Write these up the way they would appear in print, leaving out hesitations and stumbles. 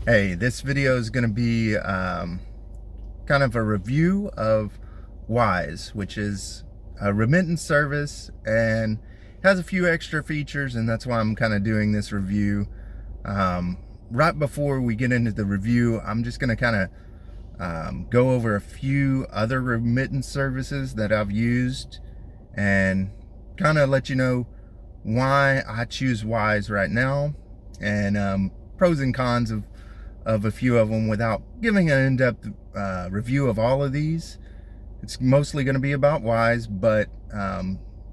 Hey, this video is going to be kind of a review of Wise, which is a remittance service and has a few extra features, and that's why I'm kind of doing this review. Right before we get into the review, I'm just going to kind of go over a few other remittance services that I've used and kind of let you know why I choose Wise right now, and pros and cons of a few of them without giving an in-depth review of all of these. It's mostly going to be about Wise, but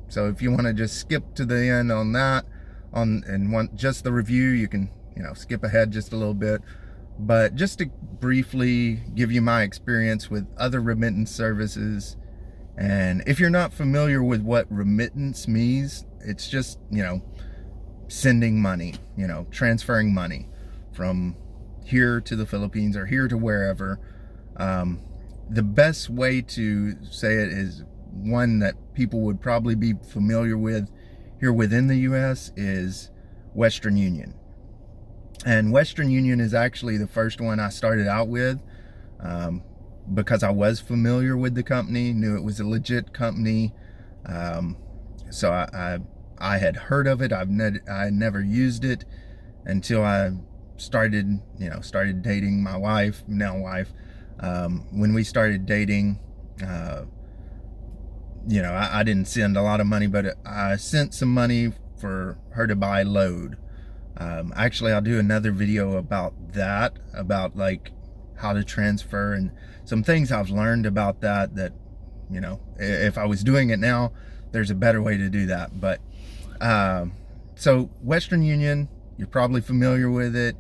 so if you want to just skip to the end on that, and want just the review, you can skip ahead just a little bit. But just to briefly give you my experience with other remittance services, and if you're not familiar with what remittance means, it's just sending money, transferring money from here to the Philippines or here to wherever. The best way to say it is one that people would probably be familiar with here within the US is Western Union. And Western Union is actually the first one I started out with, because I was familiar with the company, knew it was a legit company. So I had heard of it. I never used it until I started dating my wife, now wife. When we started dating, I didn't send a lot of money, but I sent some money for her to buy load. Actually, I'll do another video about that, about like how to transfer and some things I've learned about that, if I was doing it now, there's a better way to do that. But so Western Union, you're probably familiar with it,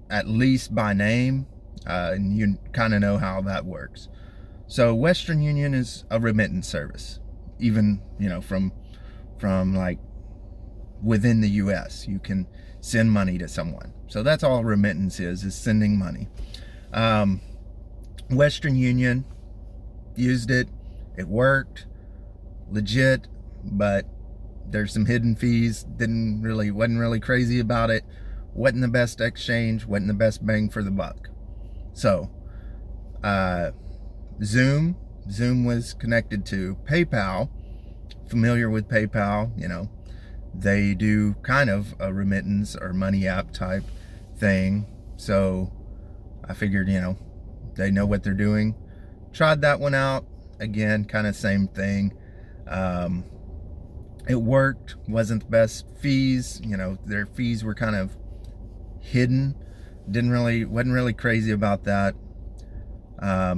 at least by name, and you kind of know how that works. So Western Union is a remittance service, even from like within the US, you can send money to someone. So that's all remittance is sending money. Western Union, used it, it worked, legit, but there's some hidden fees. Wasn't really crazy about it. Wasn't the best exchange, wasn't the best bang for the buck. So Xoom was connected to PayPal. Familiar with PayPal, they do kind of a remittance or money app type thing. So I figured, they know what they're doing. Tried that one out. Again, kind of same thing. It worked, wasn't the best fees. Their fees were kind of hidden. Wasn't really crazy about that.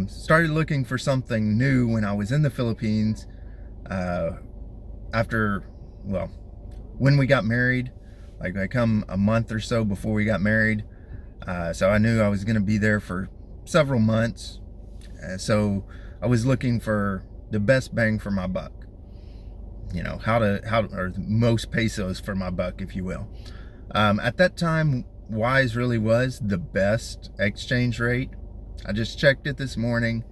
Started looking for something new when I was in the Philippines, when we got married. Like, I come a month or so before we got married, so I knew I was going to be there for several months. So I was looking for the best bang for my buck, or most pesos for my buck, if you will. At that time, Wise really was the best exchange rate. I just checked it this morning.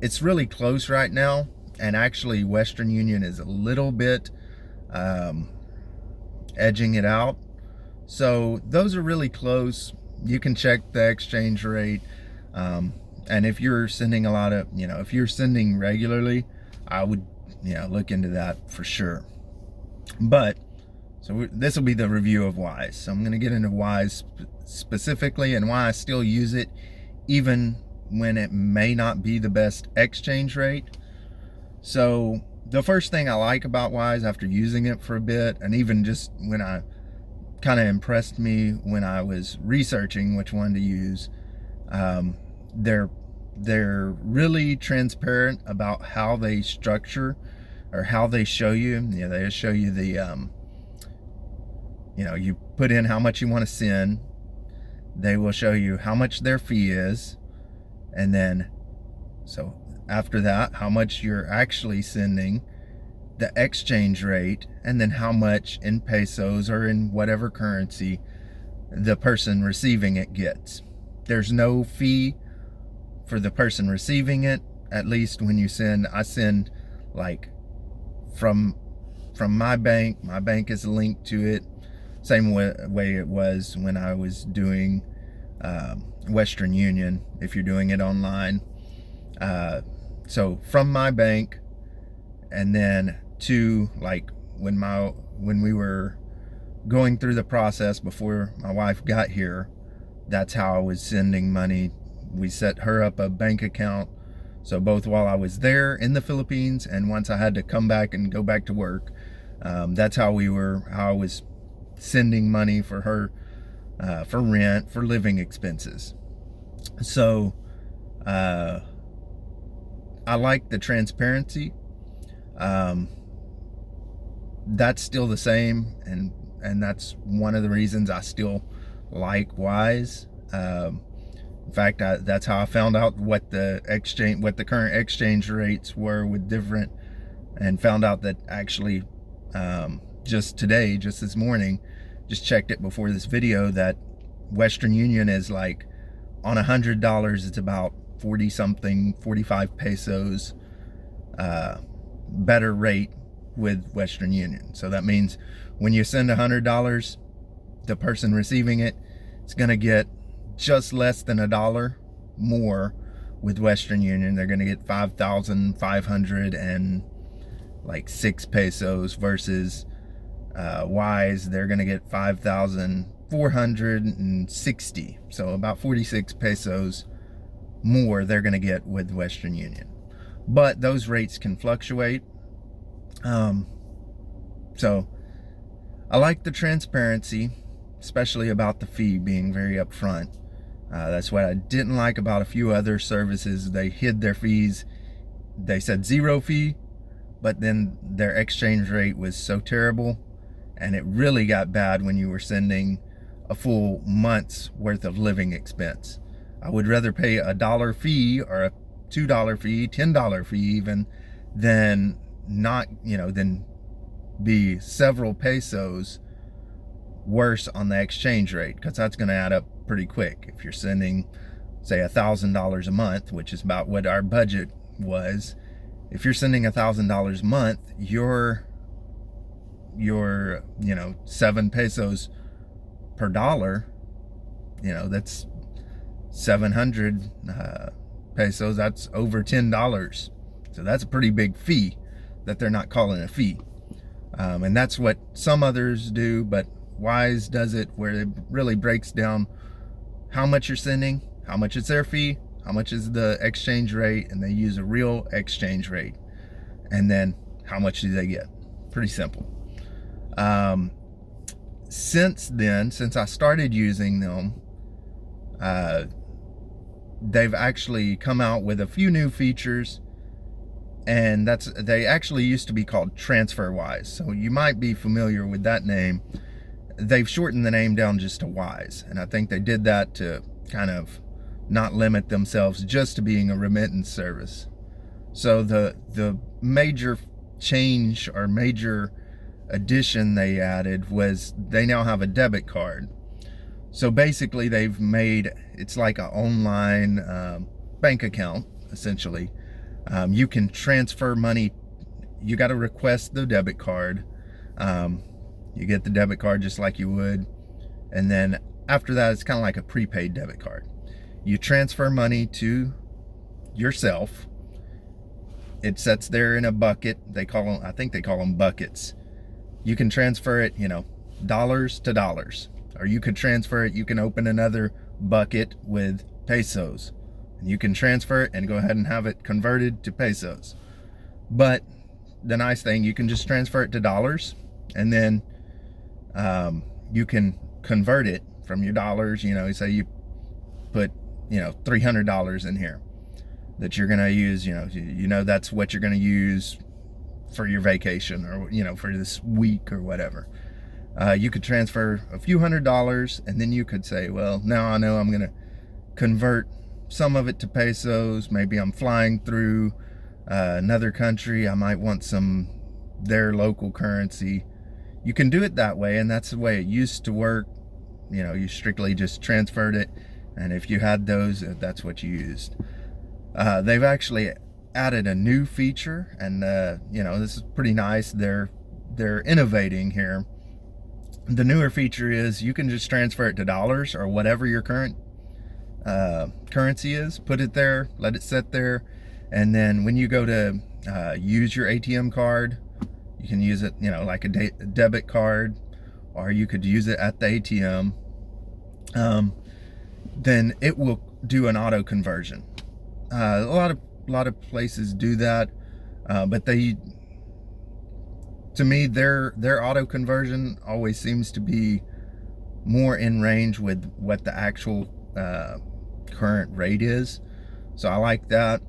It's really close right now, and actually Western Union is a little bit edging it out. So those are really close. You can check the exchange rate, and if you're sending if you're sending regularly, I would look into that for sure. But so this will be the review of Wise. So I'm going to get into Wise specifically and why I still use it, even when it may not be the best exchange rate. So the first thing I like about Wise, after using it for a bit, and even just when I kind of impressed me when I was researching which one to use, they're really transparent about how they structure or how they show you. They show you the you put in how much you want to send. They will show you how much their fee is, and then so after that, how much you're actually sending, the exchange rate, and then how much in pesos or in whatever currency the person receiving it gets. There's no fee for the person receiving it, at least when you send. I send like from my bank. My bank is linked to it, same way it was when I was doing Western Union if you're doing it online. So from my bank, and then to like when we were going through the process before my wife got here, that's how I was sending money. We set her up a bank account, so both while I was there in the Philippines and once I had to come back and go back to work, that's how I was sending money for her, for rent, for living expenses. So I like the transparency. That's still the same, and that's one of the reasons I still like Wise. In fact, that's how I found out what the current exchange rates were with different, and found out that actually just today, just this morning, just checked it before this video, that Western Union is like on $100 it's about 40 something, 45 pesos better rate with Western Union. So that means when you send $100, the person receiving it is going to get just less than $1 more with Western Union. They're going to get 5,506 pesos versus Wise, they're going to get 5,460. So about 46 pesos more they're going to get with Western Union. But those rates can fluctuate. So I like the transparency, especially about the fee being very upfront. That's what I didn't like about a few other services. They hid their fees. They said 0 fee, but then their exchange rate was so terrible, and it really got bad when you were sending a full month's worth of living expense. I would rather pay $1 fee or a $2 fee, $10 fee even, than not, than be several pesos worse on the exchange rate, because that's going to add up pretty quick. If you're sending, say, $1,000 a month, which is about what our budget was, if you're sending $1,000 a month, your 7 pesos per dollar, that's 700 pesos. That's over $10. So that's a pretty big fee that they're not calling a fee. And that's what some others do, but Wise does it where it really breaks down how much you're sending, how much is their fee, how much is the exchange rate, and they use a real exchange rate, and then how much do they get. Pretty simple. Since I started using them, they've actually come out with a few new features, and they actually used to be called TransferWise, so you might be familiar with that name. They've shortened the name down just to Wise, and I think they did that to kind of not limit themselves just to being a remittance service. So the major change or major addition they added was they now have a debit card. So basically they've made, it's like an online bank account, essentially. You can transfer money. You got to request the debit card. You get the debit card just like you would, and then after that it's kind of like a prepaid debit card. You transfer money to yourself. It sits there in a bucket. I think they call them buckets. You can transfer it, dollars to dollars, or you could transfer it. You can open another bucket with pesos, and you can transfer it and go ahead and have it converted to pesos. But the nice thing, you can just transfer it to dollars, and then you can convert it from your dollars. Say you put $300 in here that you're going to use, that's what you're going to use for your vacation, or for this week or whatever. You could transfer a few $100s, and then you could say, well, now I know I'm going to convert some of it to pesos. Maybe I'm flying through another country, I might want their local currency. You can do it that way, and that's the way it used to work. You strictly just transferred it, and if you had those, that's what you used. They've actually added a new feature, and this is pretty nice. They're innovating here. The newer feature is you can just transfer it to dollars or whatever your current currency is, put it there, let it sit there, and then when you go to use your ATM card, you can use it, you know, like a debit card, or you could use it at the ATM. Then it will do an auto conversion. A lot of places do that, but they, to me, their auto conversion always seems to be more in range with what the actual current rate is. So I like that.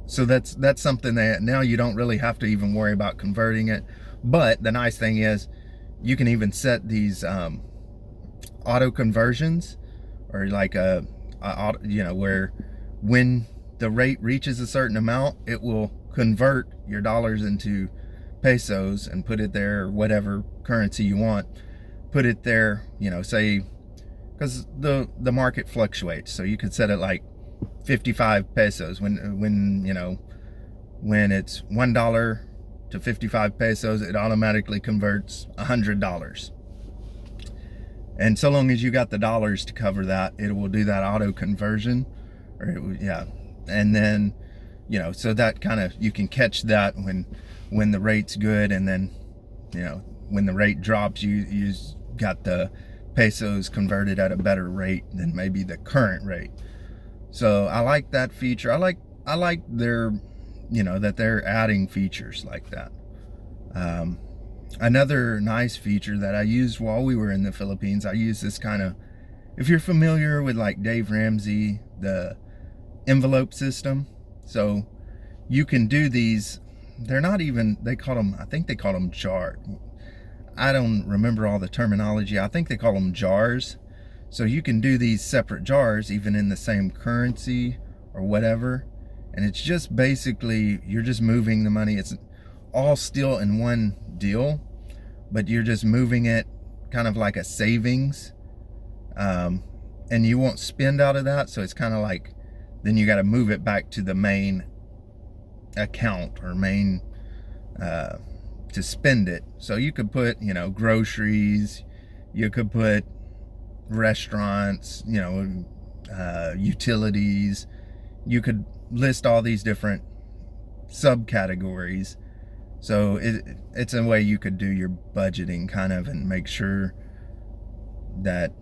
So that's something that now you don't really have to even worry about converting it. But the nice thing is you can even set these auto conversions, or like you know, where when the rate reaches a certain amount, it will convert your dollars into pesos and put it there, or whatever currency you want, put it there, you know, say, because the market fluctuates, so you could set it like 55 pesos when you know, when it's $1 to 55 pesos, it automatically converts $100. And so long as you got the dollars to cover that, it will do that auto conversion, or yeah. And then, you know, so that kind of, you can catch that when the rate's good, and then, you know, when the rate drops, you got the pesos converted at a better rate than maybe the current rate. So I like that feature. I like their, you know, that they're adding features like that. Another nice feature that I used while we were in the Philippines, I used this kind of, if you're familiar with like Dave Ramsey, the envelope system. So you can do these, they're not even, they call them, I think they call them jar. I don't remember all the terminology. I think they call them jars. So you can do these separate jars, even in the same currency or whatever. And it's just basically, you're just moving the money. It's all still in one deal, but you're just moving it kind of like a savings. And you won't spend out of that. So it's kind of like, then you got to move it back to the main account, or main, to spend it. So you could put, you know, groceries, you could put restaurants, you know, utilities, you could list all these different subcategories. So it's a way you could do your budgeting kind of, and make sure that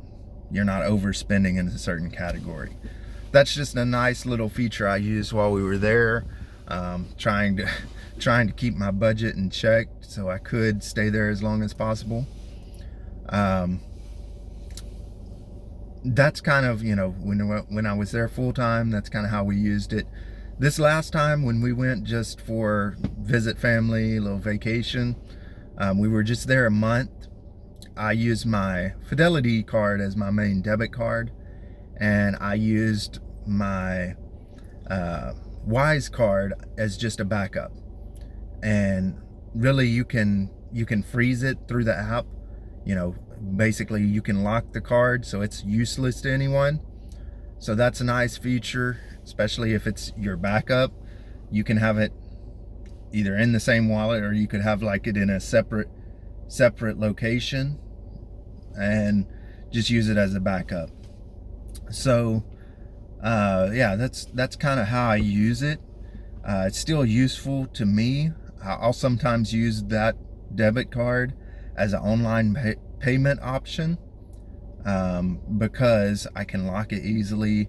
you're not overspending in a certain category. That's just a nice little feature I used while we were there, trying to keep my budget in check so I could stay there as long as possible. That's kind of, you know, when I was there full time, that's kind of how we used it. This last time when we went just for visit family, a little vacation, we were just there a month. I used my Fidelity card as my main debit card, and I used my Wise card as just a backup. And really, you can freeze it through the app. You know, basically you can lock the card so it's useless to anyone. So that's a nice feature, especially if it's your backup. You can have it either in the same wallet, or you could have like it in a separate location and just use it as a backup. So yeah, that's kind of how I use it. It's still useful to me. I'll sometimes use that debit card as an online payment option, because I can lock it easily.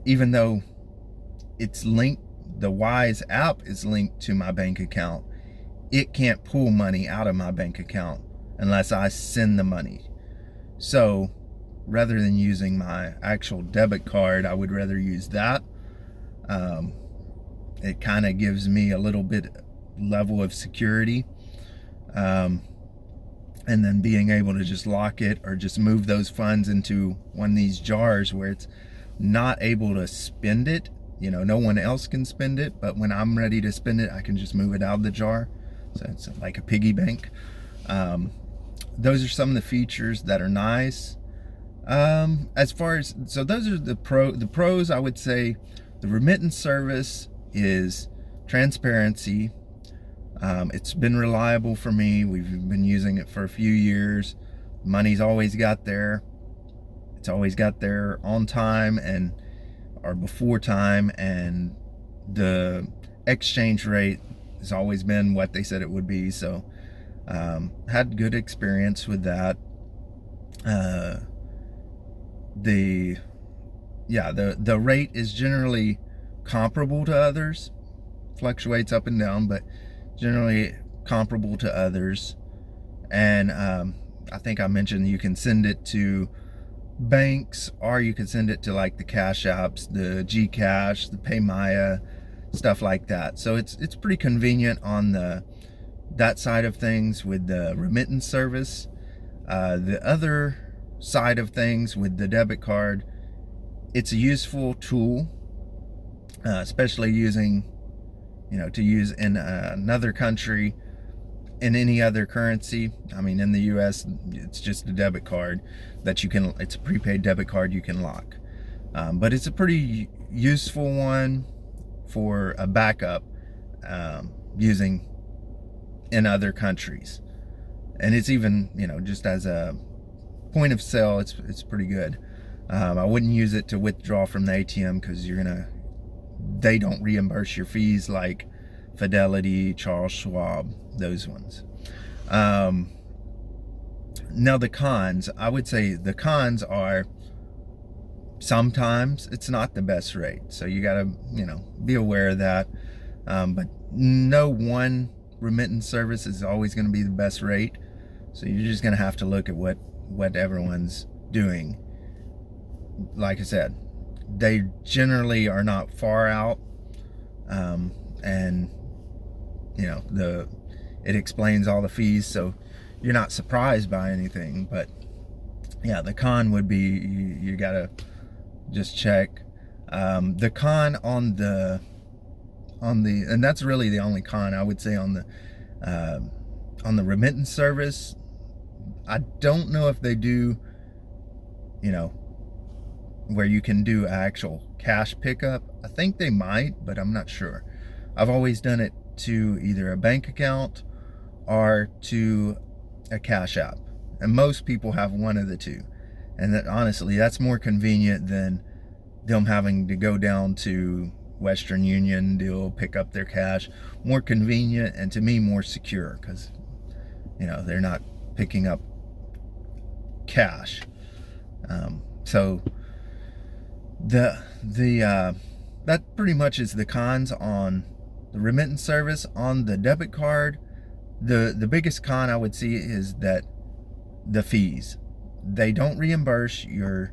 Even though it's linked, the Wise app is linked to my bank account, it can't pull money out of my bank account unless I send the money. So rather than using my actual debit card, I would rather use that. It kind of gives me a little bit level of security. And then being able to just lock it, or just move those funds into one of these jars where it's not able to spend it. You know, no one else can spend it, but when I'm ready to spend it, I can just move it out of the jar. So it's like a piggy bank. Those are some of the features that are nice. As far as, so those are the pros. I would say the remittance service is transparency. It's been reliable for me. We've been using it for a few years. Money's always got there. It's always got there on time and or before time, and the exchange rate has always been what they said it would be. So had good experience with that. The rate is generally comparable to others, fluctuates up and down, but generally comparable to others. And I think I mentioned you can send it to banks, or you can send it to like the Cash Apps, the Gcash, the PayMaya, stuff like that. So it's pretty convenient on that side of things with the remittance service. The other side of things with the debit card, it's a useful tool, especially using, to use in another country, in any other currency. I mean, in the US, it's just a debit card that it's a prepaid debit card you can lock. But it's a pretty useful one for a backup, using in other countries. And it's even, just as a point of sale, it's pretty good. I wouldn't use it to withdraw from the ATM because they don't reimburse your fees like Fidelity, Charles Schwab, those ones. Now the cons, I would say the cons are sometimes it's not the best rate. So you gotta, be aware of that. But no one remittance service is always gonna be the best rate. So you're just gonna have to look at what everyone's doing. Like I said, they generally are not far out. And it explains all the fees, so you're not surprised by anything. But yeah, the con would be you gotta just check. The con on the and that's really the only con I would say on the remittance service. I don't know if they do, where you can do actual cash pickup. I think they might, but I'm not sure. I've always done it to either a bank account or to a Cash App, and most people have one of the two. And that, honestly, that's more convenient than them having to go down to Western Union, pick up their cash. More convenient, and to me more secure, because they're not picking up cash. So that pretty much is the cons on the remittance service. On the debit card, the biggest con I would see is that the fees. They don't reimburse your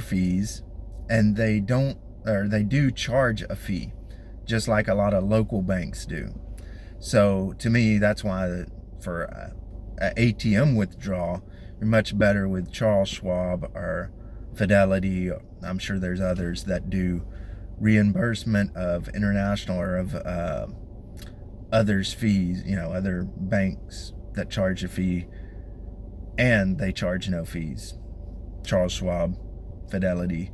fees, and they do charge a fee, just like a lot of local banks do. So to me, that's why for a ATM withdrawal, you're much better with Charles Schwab or Fidelity. I'm sure there's others that do reimbursement of international or of others' fees, other banks that charge a fee, and they charge no fees. Charles Schwab, Fidelity.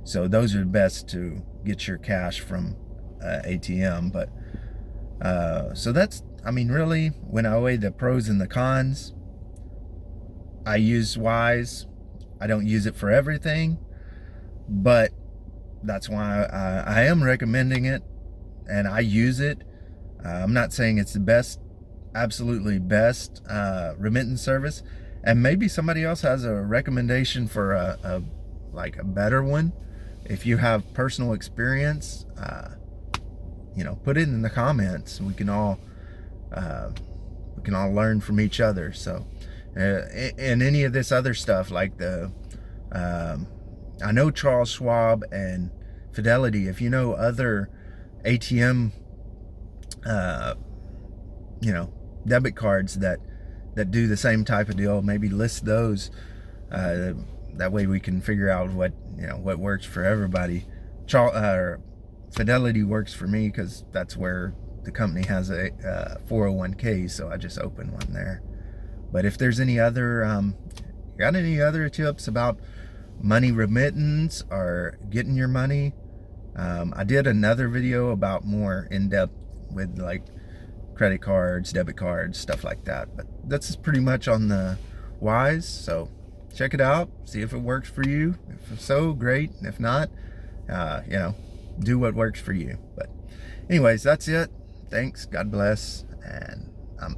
So those are best to get your cash from ATM. But so that's, really, when I weigh the pros and the cons, I use Wise. I don't use it for everything, but that's why I am recommending it, and I use it. I'm not saying it's the best, absolutely best remittance service, and maybe somebody else has a recommendation for a better one. If you have personal experience, put it in the comments. We can all learn from each other. So, and any of this other stuff, like I know Charles Schwab and Fidelity. If you know other ATM, debit cards that do the same type of deal, maybe list those. That way we can figure out what works for everybody. Fidelity works for me because that's where the company has a 401k, so I just opened one there. But if there's any other, got any other tips about money remittance or getting your money, I did another video about more in-depth with like credit cards, debit cards, stuff like that. But that's pretty much on the Wise. So check it out, see if it works for you. If so, great. If not, you know, do what works for you. But anyways, that's it. Thanks. God bless. And I'm